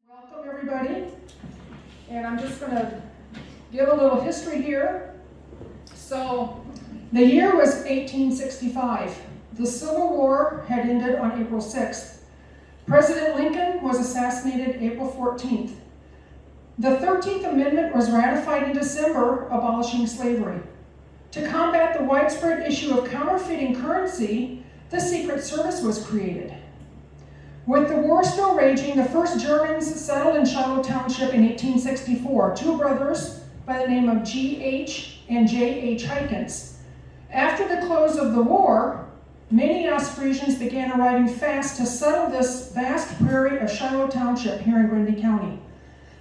Welcome everybody, and I'm just going to give a little history here. So the year was 1865. The Civil War had ended on April 6th. President Lincoln was assassinated April 14th. The 13th Amendment was ratified in December, abolishing slavery. To combat the widespread issue of counterfeiting currency, the Secret Service was created. With the war still raging, the first Germans settled in Shiloh Township in 1864, two brothers by the name of G.H. and J.H. Huismans. After the close of the war, many Ostfriesens began arriving fast to settle this vast prairie of Shiloh Township here in Grundy County.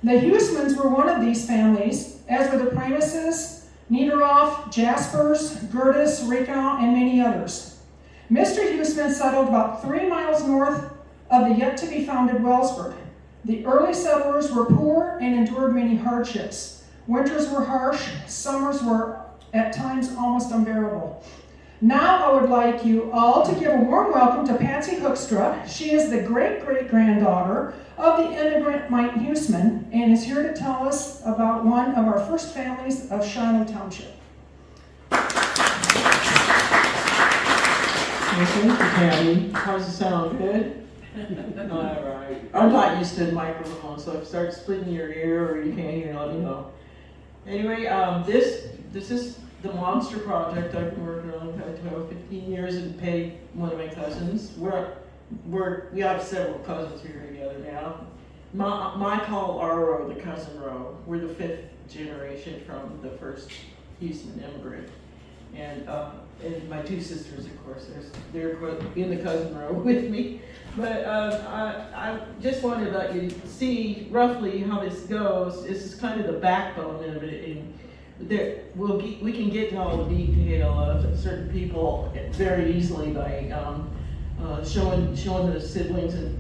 The Huismans were one of these families, as were the Primuses, Nederhoff, Jaspers, Geerdes, Riekena, and many others. Mr. Huisman settled about 3 miles north of the yet-to-be-founded Wellsburg. The early settlers were poor and endured many hardships. Winters were harsh, summers were at times almost unbearable. Now I would like you all to give a warm welcome to Patsy Hoekstra. She is the great-great-granddaughter of the immigrant Meint Huisman and is here to tell us about one of our first families of Shiloh Township. Thank you, Patty. How's it sound? Good? All right. I'm not used to the microphone, so if you start splitting your ear or you can't hear, let me know. Anyway, this is the monster project I've been working on for 12, 15 years and paid one of my cousins. We have several cousins here together now. My call our row, the cousin row. We're the 5th generation from the first Huisman immigrant. And my two sisters, of course, they're in the cousin row with me. But I just wanted to let you see roughly how this goes. This is kind of the backbone of it. And we can get to all the detail of certain people very easily by showing the siblings and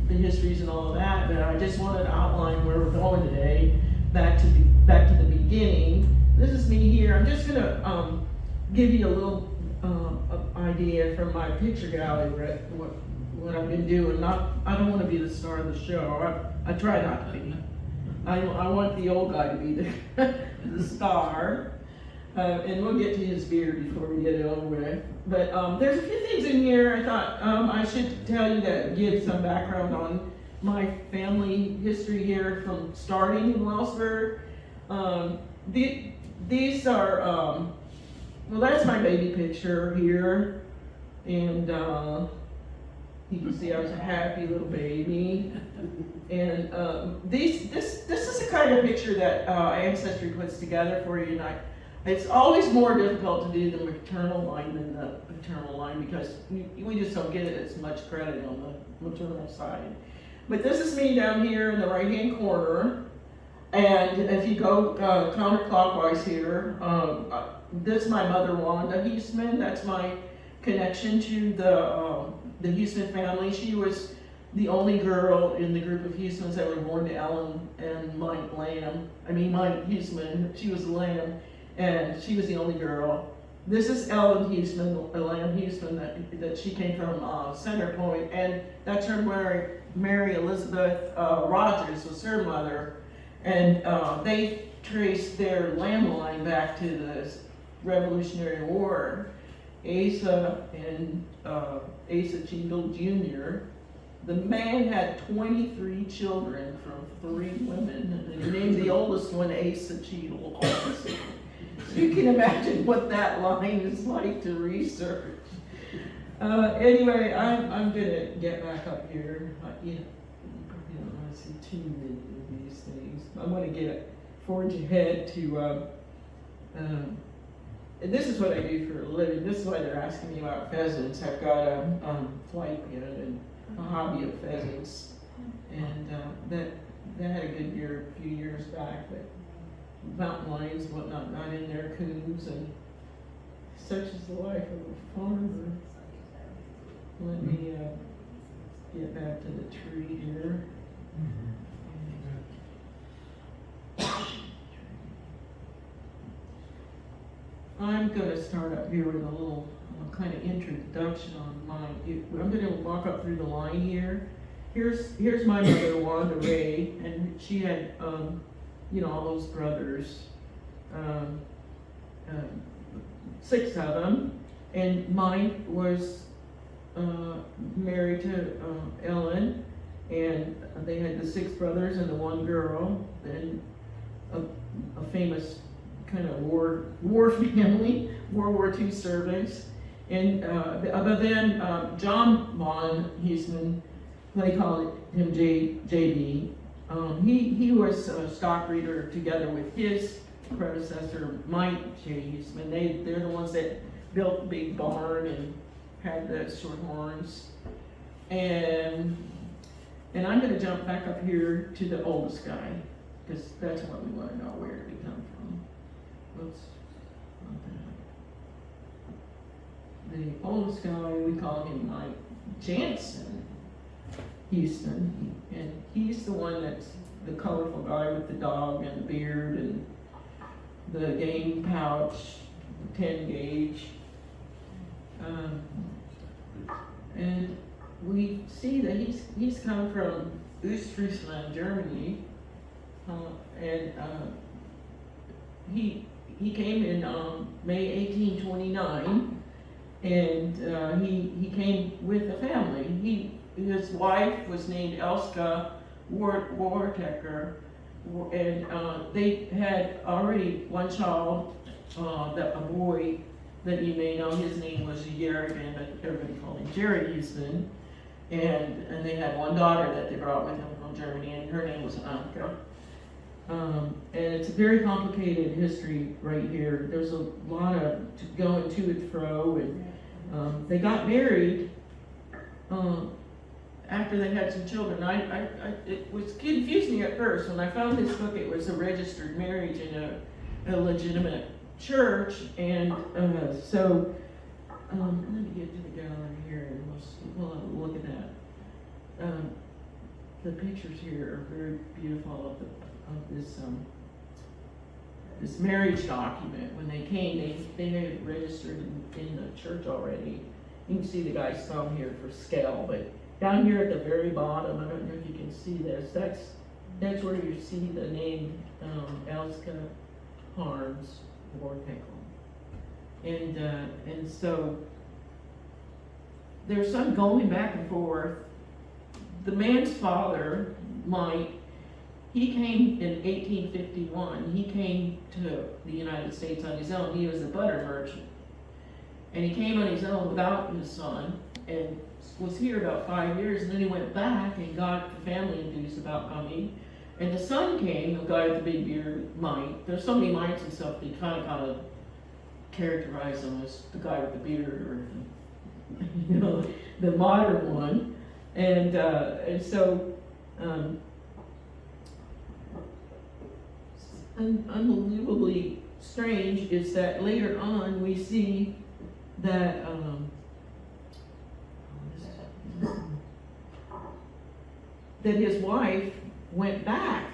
the histories and all of that. But I just wanted to outline where we're going today, back to the beginning. This is me here. I'm just gonna give you a little idea from my picture gallery what I've been doing. I don't want to be the star of the show. I try not to be. I want the old guy to be the star. And we'll get to his beard before we get it over with. But there's a few things in here I thought I should tell you that give some background on my family history here from starting in Wellsburg. These are, well, that's my baby picture here. And you can see I was a happy little baby. And this is the kind of picture that Ancestry puts together for you. And it's always more difficult to do the maternal line than the paternal line because we just don't get as much credit on the maternal side. But this is me down here in the right-hand corner. And if you go counterclockwise here, this is my mother, Wanda Huisman. That's my connection to the Huisman family. She was the only girl in the group of Huismans that were born to Ellen and Meint Huisman. She was a lamb, and she was the only girl. This is Ellen Huisman, a lamb Huisman that she came from Center Point, and that's her Mary Elizabeth Rogers was her mother, and they traced their lamb line back to the Revolutionary War. Asa and Asa Cheadle Jr. The man had 23 children from 3 women, and he named the oldest one Asa Cheadle. So you can imagine what that line is like to research. Anyway, I'm gonna get back up here. You don't want to see too many of these things. I'm gonna forge ahead to. And this is what I do for a living. This is why they're asking me about pheasants. I've got a flight unit and a hobby of pheasants, and that had a good year a few years back. But mountain lions, whatnot, not in there, coons, and such is the life of a farmer. Let me get back to the tree here. I'm going to start up here with a little kind of introduction on mine. I'm going to walk up through the line here here's my mother, Wanda Ray, and she had, you know, all those brothers, 6 of them, and Meint was married to Ellen, and they had the 6 brothers and the 1 girl, and a famous kind of war family, World War II servants. And but then John von Huisman, they called him JB. He was a stock breeder together with his predecessor, Meint J. Huisman. They're the ones that built the big barn and had the short horns. And I'm going to jump back up here to the oldest guy, because that's what we want to know. Where did he come from? Whoops. The oldest guy, we call him Meint Jansen Huisman, and he's the one that's the colorful guy with the dog and the beard and the game pouch, 10 gauge. And we see that he's come from Ostfriesland, Germany, and he came in May 1829, and he came with a family. His wife was named Elska Wartecker, and they had already 1 child, a boy that you may know. His name was Geerdes, but everybody called him Jared Huisman. And they had 1 daughter that they brought with them from Germany, and her name was Anka. And it's a very complicated history right here. There's a lot of going to and fro, and they got married after they had some children. It was confused me at first. When I found this book, it was a registered marriage in a legitimate church, and so let me get to the gallery here, and we'll have a look at that. The pictures here are very beautiful of this marriage document. When they came, they had it registered in the church already. You can see the guy's thumb here for scale, but down here at the very bottom, I don't know if you can see this, that's where you see the name Elska Harms Wartekel. And so there's some going back and forth. The man's father, Meint, he came in 1851. He came to the United States on his own. He was a butter merchant. And he came on his own without his son, and was here about 5 years, and then he went back and got the family enthused about coming. And the son came, the guy with the big beard, Meint. There's so many Meints and stuff, they kind of characterize him as the guy with the beard, or you know, the modern one. And so unbelievably strange is that later on we see that that his wife went back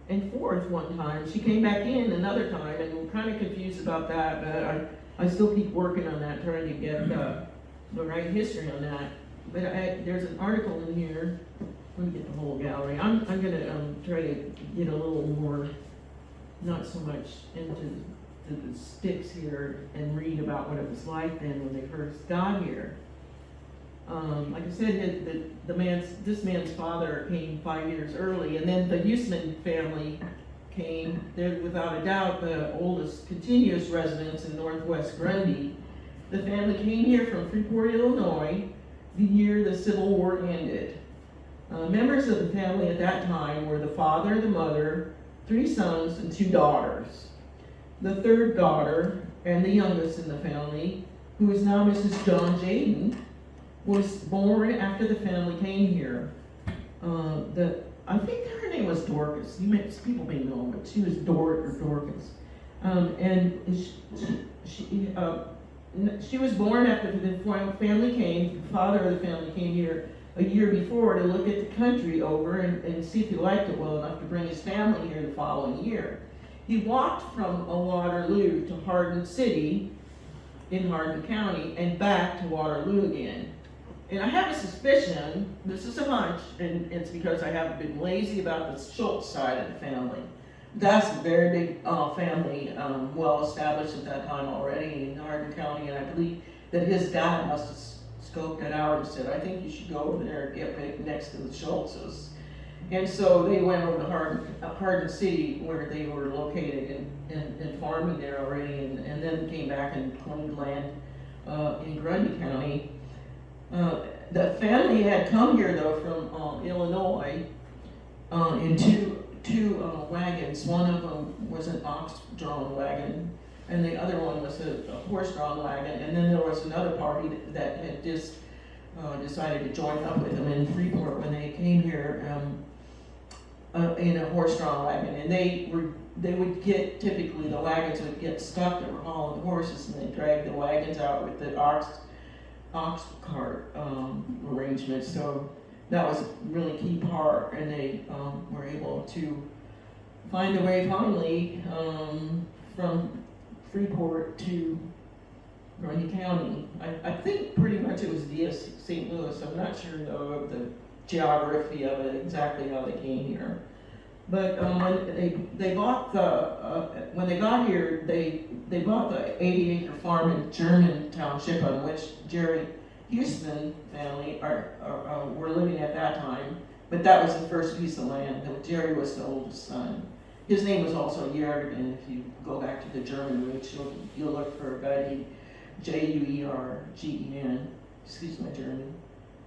and forth one time. She came back in another time, and we're kind of confused about that, but I still keep working on that, trying to get the right history on that. But there's an article in here. Let me get the whole gallery. I'm going to try to get a little more, not so much into the sticks here, and read about what it was like then when they first got here. Like I said, this man's father came 5 years early, and then the Huisman family came. They're without a doubt the oldest continuous residents in northwest Grundy. The family came here from Freeport, Illinois, the year the Civil War ended. Members of the family at that time were the father, the mother, 3 sons, and 2 daughters. The 3rd daughter, and the youngest in the family, who is now Mrs. John Jaden, was born after the family came here. I think her name was Dorcas. People may know, but she was Dorcas. And she was born after the family came. The father of the family came here a year before to look at the country over and see if he liked it well enough to bring his family here the following year. He walked from Waterloo to Hardin City in Hardin County and back to Waterloo again. And I have a suspicion, this is a hunch, and it's because I haven't been lazy about the Schultz side of the family. That's a very big family, well established at that time already in Hardin County, and I believe that his dad must have scoped it out and said, I think you should go over there and get right next to the Schultzes. And so they went over to Hardin City where they were located and farming there already, and then came back and claimed land in Grundy County. The family had come here though from Illinois in two wagons. One of them was an ox-drawn wagon, and the other one was a horse-drawn wagon. And then there was another party that had just decided to join up with them in Freeport when they came here in a horse-drawn wagon. And they would get, typically the wagons would get stuck. They were hauling the horses, and they dragged the wagons out with the ox cart arrangement. So that was a really key part, and they were able to find a way finally from Freeport to Grundy County. I think pretty much it was via St. Louis. I'm not sure though of the geography of it, exactly how they came here. But when they bought when they got here, they bought the 80-acre farm in German Township on which Jerry Huisman family were living at that time. But that was the first piece of land. Jerry was the oldest son. His name was also Juergen. If you go back to the German roots, you'll look for a guy named Juergen. Excuse my German.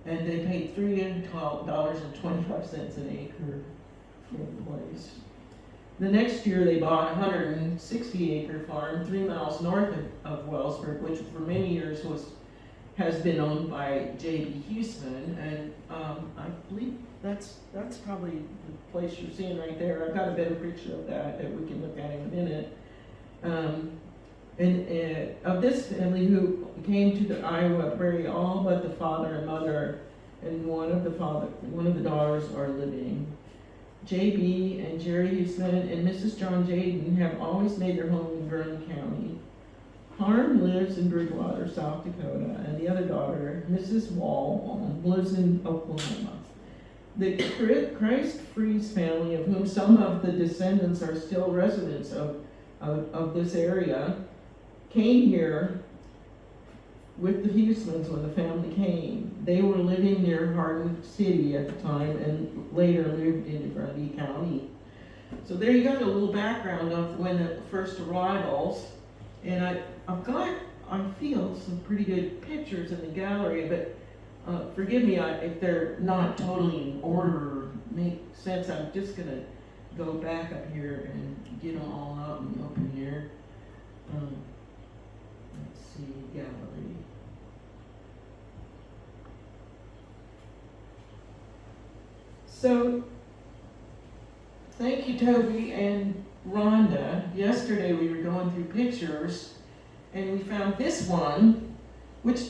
And they paid $3.25 an acre for the place. The next year they bought a 160-acre farm 3 miles north of Wellsburg, which for many years has been owned by J.B. Huisman, and I believe that's probably the place you're seeing right there. I've got a better picture of that we can look at in a minute. And of this family who came to the Iowa prairie, all but the father and mother and one of the daughters are living. J.B. and Jerry Huisman and Mrs. John Jaden have always made their home in Grundy County. Harm lives in Bridgewater, South Dakota, and the other daughter, Mrs. Wall, lives in Oklahoma. The Christ Fries family, of whom some of the descendants are still residents of this area, came here with the Huismans when the family came. They were living near Hardin City at the time and later moved into Grundy County. So there you got a little background of when the first arrivals. And I feel some pretty good pictures in the gallery, but forgive me if they're not totally in order or make sense. I'm just gonna go back up here and get them all out and open here. Let's see, gallery. So, thank you, Toby and Rhonda. Yesterday we were going through pictures and we found this one, which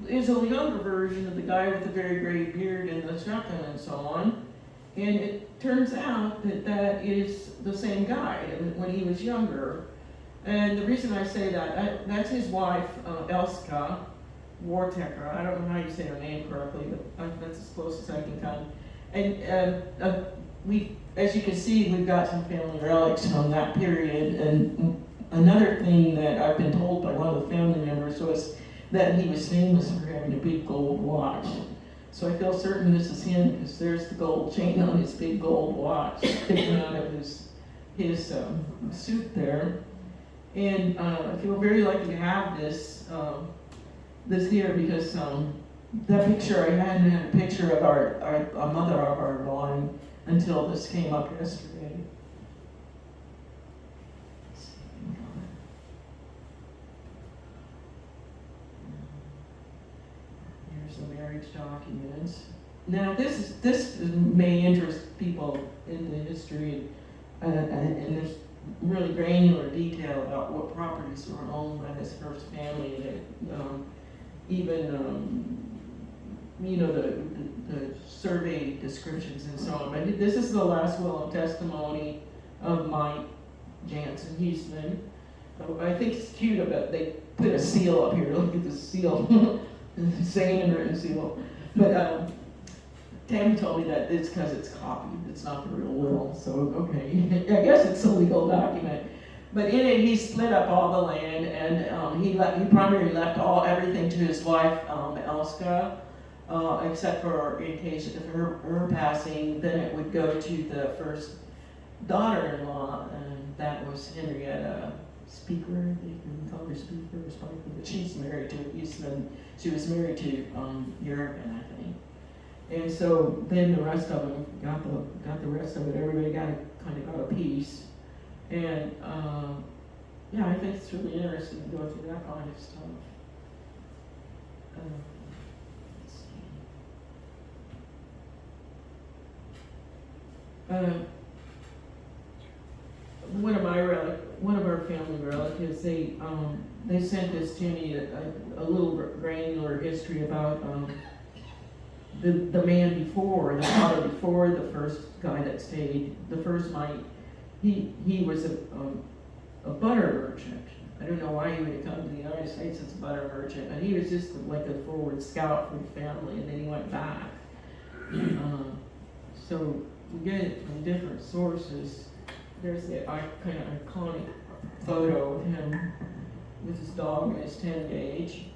is a younger version of the guy with the very gray beard and the shotgun and so on. And it turns out that is the same guy when he was younger. And the reason I say that's his wife, Elska Wartecker. I don't know how you say her name correctly, but that's as close as I can come. And as you can see, we've got some family relics from that period. And another thing that I've been told by one of the family members was that he was famous for having a big gold watch. So I feel certain this is him because there's the gold chain on his big gold watch sticking out of his suit there. And I feel very lucky to have this here because that picture I hadn't had a picture of a mother of our line until this came up yesterday. Here's the marriage documents. Now this may interest people in the history, and there's really granular detail about what properties were owned by this first family, and the survey descriptions and so on. But this is the last will and testimony of Meint J and Huisman. I think it's cute about they put a seal up here. Look at the seal saying in written seal. But Tammy told me that it's because it's copied, it's not the real will, so okay, I guess it's a legal document. But in it, he split up all the land, and he primarily left everything to his wife, Elska, except for in case of her passing, then it would go to the first daughter-in-law, and that was Henrietta Speaker, they can call her Speaker or Spiker, but she's married to Huisman. She was married to Riekena, I think. And so then the rest of them got the rest of it. Everybody kind of got a piece. And yeah, I think it's really interesting to go through that kind of stuff. Let's see. One of our family relatives, they sent this to me, a little granular history about the man before, the father before the first guy that stayed, the first Meint. He was a butter merchant. I don't know why he would have come to the United States as a butter merchant, but he was just like a forward scout for the family, and then he went back. So we get it from different sources. There's the kind of iconic photo of him with his dog and his 10 gauge.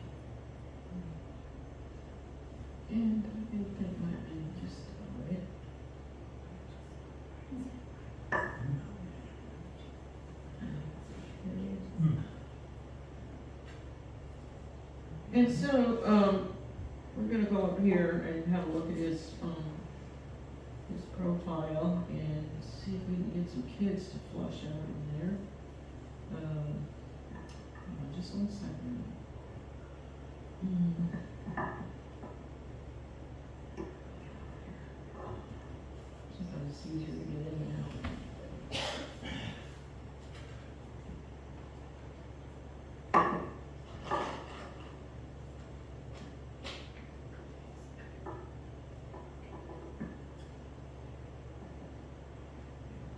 And I think that might be just about it. And so we're going to go up here and have a look at his profile and see if we can get some kids to flush out in there. Hold on just 1 second. Sometimes it's easier to get in now.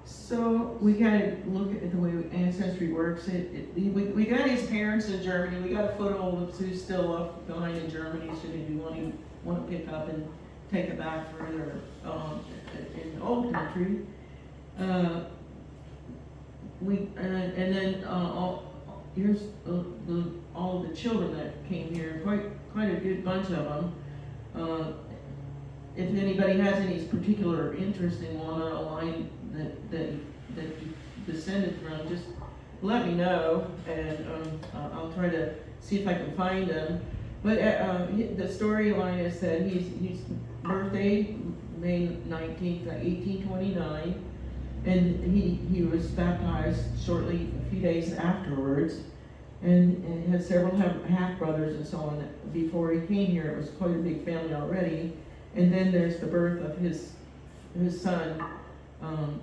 So we gotta look at the way Ancestry works. We got his parents in Germany. We got a foothold of who's still up behind in Germany, should he want to pick up and take it back further in the old country. Here's all of the children that came here. Quite a good bunch of them. If anybody has any particular interest in one on a line that you descended from, just let me know, and I'll try to see if I can find them. But the storyline is that his birthday, May 19th, 1829, and he was baptized shortly, a few days afterwards, and had several half-brothers and so on. Before he came here, it was quite a big family already. And then there's the birth of his son,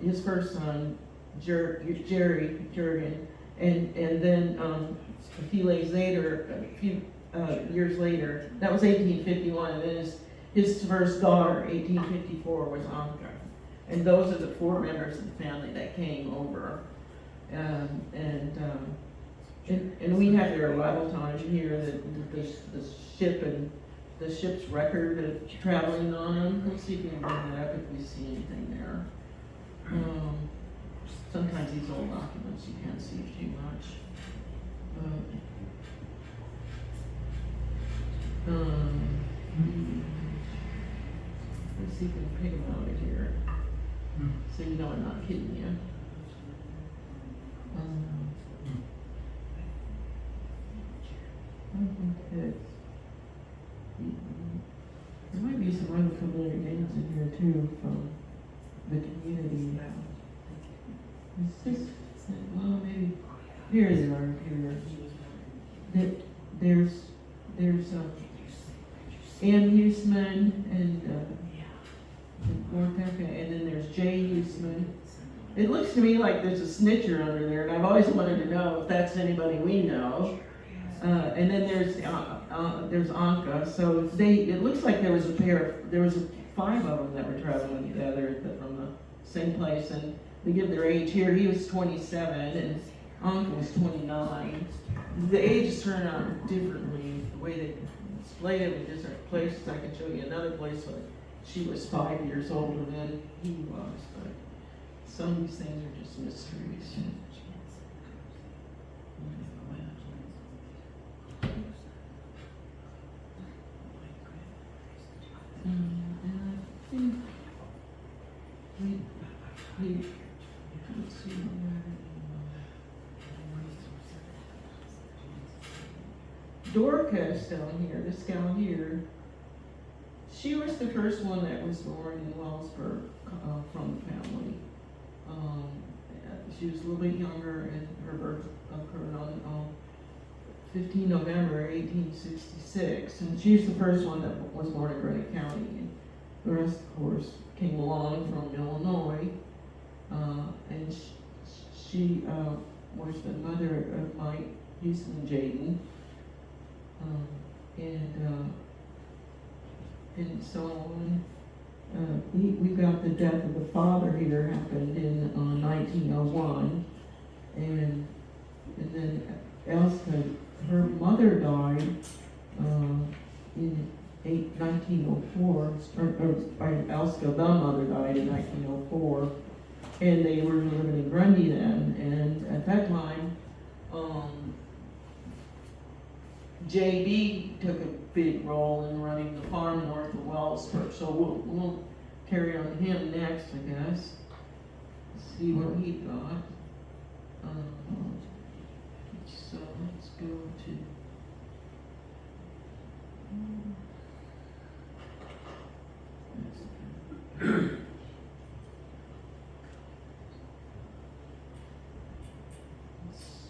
his first son, Jurgen, and then a few years later, that was 1851, and then his first daughter, 1854, was Anka. And those are the 4 members of the family that came over. And we have their arrival time here, the ship and the ship's record of traveling on them. Let's see if we can bring that up if we see anything there. Sometimes these old documents you can't see too much. Let's see if we can pick them out of here, so you know I'm not kidding you. Okay. There might be some unfamiliar names in here too from the community. It's just, well, maybe here they are. There's Ann Huisman and then there's J. Huisman. It looks to me like there's a snitcher under there, and I've always wanted to know if that's anybody we know. And then there's Anka. So it looks like there was 5 of them that were traveling together from the same place, and they give their age here. He was 27 and Anka was 29. The ages turn out differently, the way they displayed them in different places. I can show you another place where she was 5 years older than he was, but some of these things are just mysteries. And I think let's see. Dorcas down here, this gal here, she was the first one that was born in Wellsburg from the family. She was a little bit younger, and her birth occurred on 15 November 1866, and she's the first one that was born in Grundy County. And the rest, of course, came along from Illinois, and she was the mother of Meint J. And so on. We got the death of the father here happened in 1901, and then Elska, her mother died in 1904, or Elska, the mother died in 1904, and they were living in Grundy then, and at that time, JB took a big role in running the farm north of Wellsburg, so we'll carry on to him next, I guess. See what he got. So let's go to.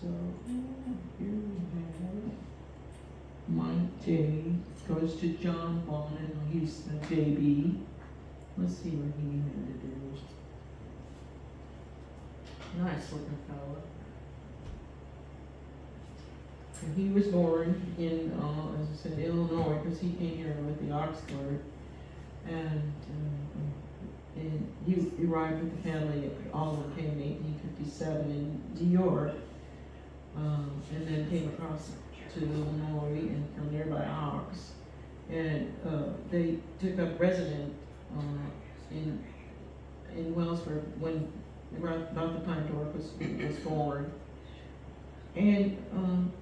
So here we have Meint J goes to John Bond and Huisman JB. Let's see what he had to do. Nice looking fella. And he was born in, as I said, Illinois, because he came here with the ox cart. And he arrived with the family, all of them came in 1857 in New York, and then came across to Illinois and from nearby Ox. And they took up residence in Wellsburg when about the time Dorcas was born. And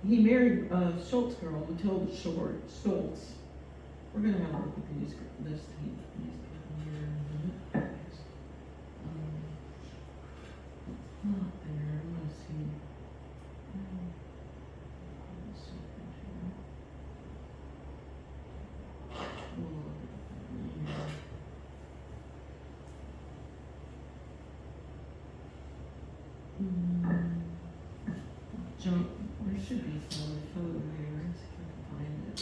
he married Schultz girl, Matilda Schultz. We're gonna have a look at these here in a minute. Not there. Let's see. John, there should be some photo here. Let's see if I can find it.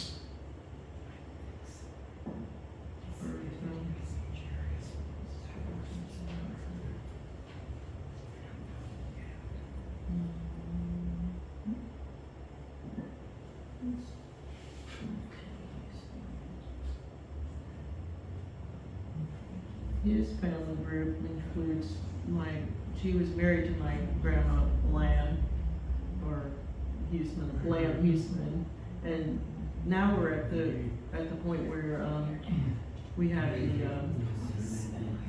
His family group includes she was married to my grandma Lamb, or Lamb Huisman, and now we're at the point where we have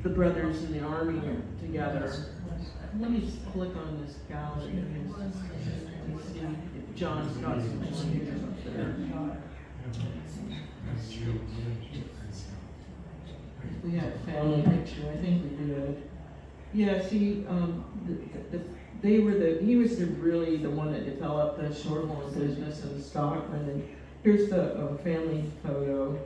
the brothers in the army together. Let me just click on this gallery and see if John's got some pictures up there. We had a family picture, I think we did. Yeah, see, he was really the one that developed the shorthorn business and the stockman. And here's the family photo.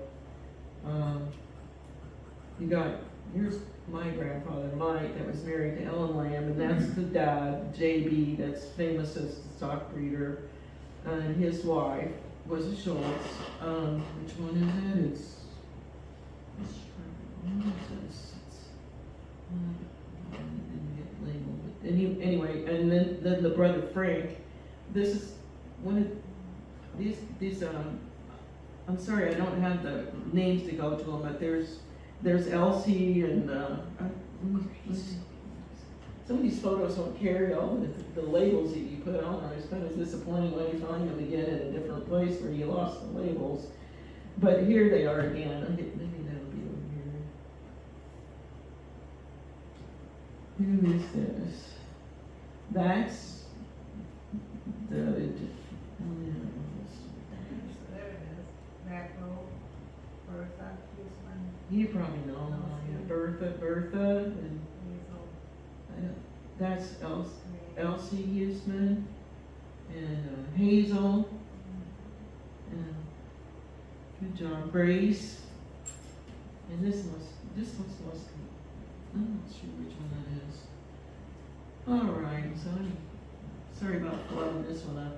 Here's my grandfather, Mike, that was married to Ellen Lamb, and that's the dad, JB, that's famous as the stock breeder. And his wife was a Schultz. Which one is it? Didn't get labeled. But anyway, and then the brother Frank. This is one of these. I'm sorry, I don't have the names to go to them, but there's Elsie and some of these photos don't carry all the labels that you put on there. It's kind of disappointing when you find them again in a different place where you lost the labels. But here they are again. Maybe that'll be over here. Who is this? That's the. So there it is. Back row, Bertha, Huisman, You probably know them. Bertha, and Hazel, that's Ray. Elsie Huisman, and Hazel, and good job, Grace. And this must be, I'm not sure which one that is. All right, so sorry about flooding this one up.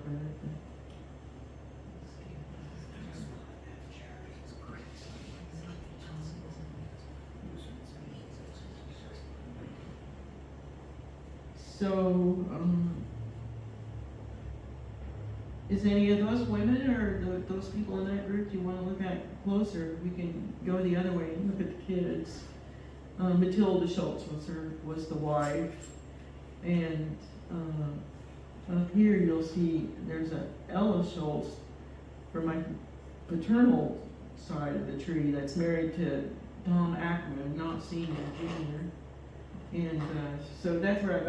So, is any of those women or those people in that group you want to look at closer? We can go the other way and look at the kids. Matilda Schultz was the wife, and up here you'll see there's a Ella Schultz from my paternal side of the tree that's married to Tom Ackerman, not senior, junior. And so that's where I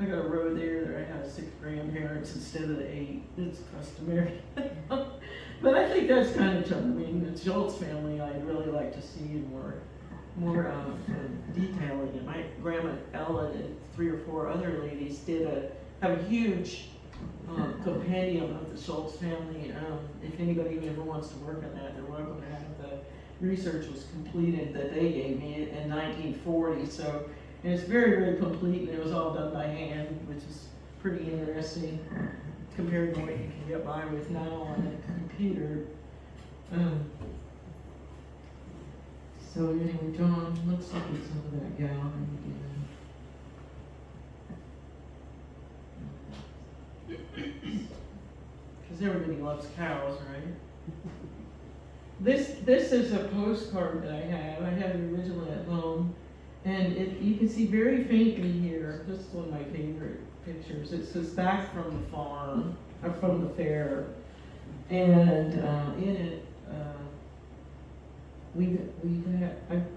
got a row there that I have 6 grandparents instead of the 8. It's customary. But I think that's kind of charming. The Schultz family I'd really like to see more detailing. And my grandma Ellen and 3 or 4 other ladies have a huge compendium of the Schultz family. If anybody ever wants to work on that, they're welcome to have the research was completed that they gave me in 1940. So, and it's very, very complete, and it was all done by hand, which is pretty interesting compared to what you can get by with now on a computer. So anyway, John, let's look at some of that gallery again. Because everybody loves cows, right? This is a postcard that I have. I had it originally at home, and you can see very faintly here. This is one of my favorite pictures. It says "Back from the farm," or from the fair, and in it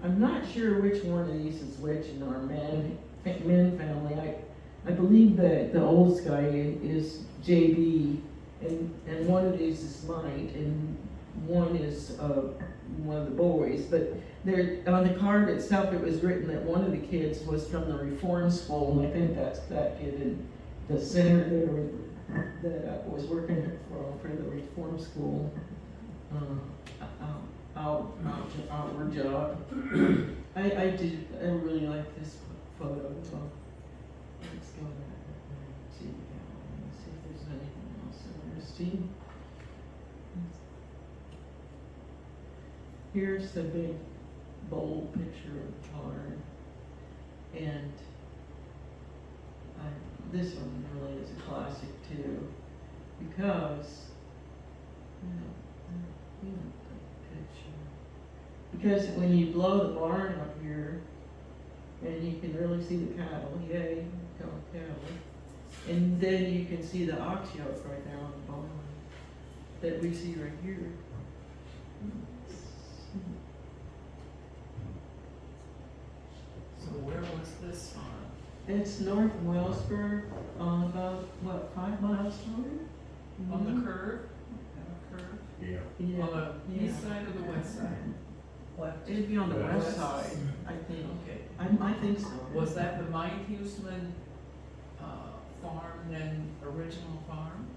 I'm not sure which one of these is which in our men family. I believe that the oldest guy is JB, and one of these is Meint, and one is one of the boys. But there, on the card itself, it was written that one of the kids was from the reform school, and I think that's that kid in the center there that was working for the reform school outward job. I really like this photo. So let's go back and see if there's anything else interesting. Here's the big, bold picture of the card, and this one really is a classic too, because because when you blow the barn up here, and you can really see the cattle, yay, cattle, and then you can see the ox yoke right there on the barn that we see right here. So where was this farm? It's north of Wellsburg, about, 5 miles north? On the curve? On the curve? Yeah. Yeah. On the east side or the west side? Left. It'd be on the West. west side, I think. Okay. I think so. Was that the Meint Huisman farm, then original farm?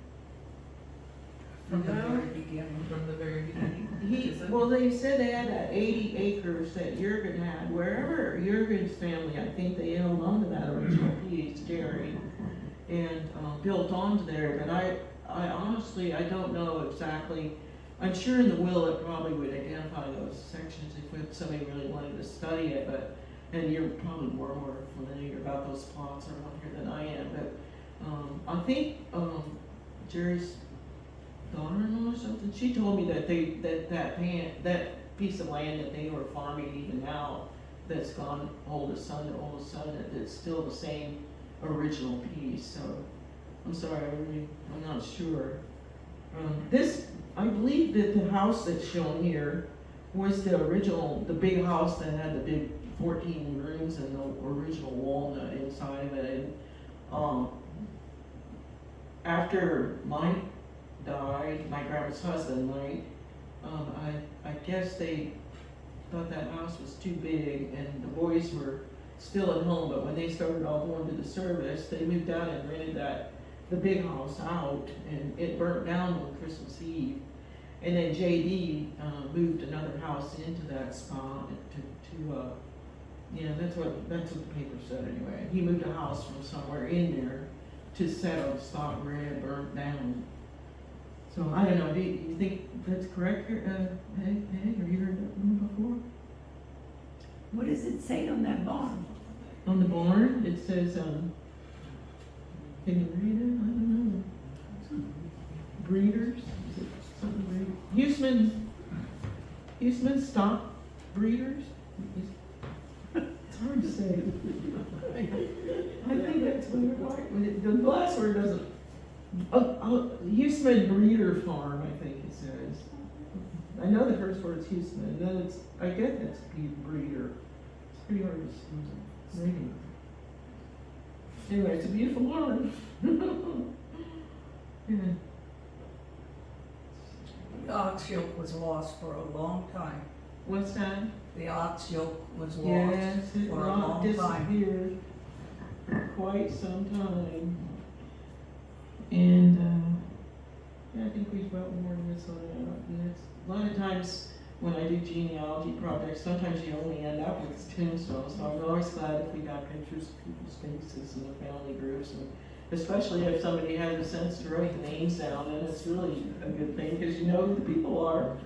From the No. very beginning, Well, they said they had that 80 acres that Jurgen had. Wherever Jurgen's family, I think they held on to that original piece, dairy, and built onto there. But I honestly, I don't know exactly. I'm sure in the will it probably would identify those sections if somebody really wanted to study it. But and you're probably more familiar about those plots around here than I am. But I think Jerry's daughter-in-law or something, she told me that that piece of land that they were farming even now, that's gone oldest son, that it's still the same original piece. So I'm sorry, I'm not sure. This I believe that the house that's shown here was the original, the big house that had the big 14 rooms and the original walnut inside of it. And, after Meint died, my grandma's husband, Meint, I guess they thought that house was too big and the boys were still at home, but when they started all going to the service, they moved out and rented the big house out, and it burnt down on Christmas Eve. And then JD moved another house into that spot that's what the paper said anyway. He moved a house from somewhere in there to settle the spot where it had burnt down. So I don't know, do you think that's correct? Hey, have you heard that one before? What does it say on that barn? On the barn, it says, can you read it? I don't know. Breeders? Is it something breeders? Huisman stock breeders? It's hard to say. I think that's what it like. The last word doesn't. Huisman breeder farm, I think it says. I know the first word is Huisman, and then I guess it's breeder. It's pretty hard to see. Anyway, it's a beautiful barn. Yeah. The ox yoke was lost for a long time. What's that? The ox yoke was lost Yes, it for a long time. disappeared for quite some time. And I think we've got more than this on it. And it's, a lot of times when I do genealogy projects, sometimes you only end up with tombstones. So I'm always glad if we got pictures of people's faces and the family groups, and especially if somebody has a sense to write the names down, then it's really a good thing because you know who the people are.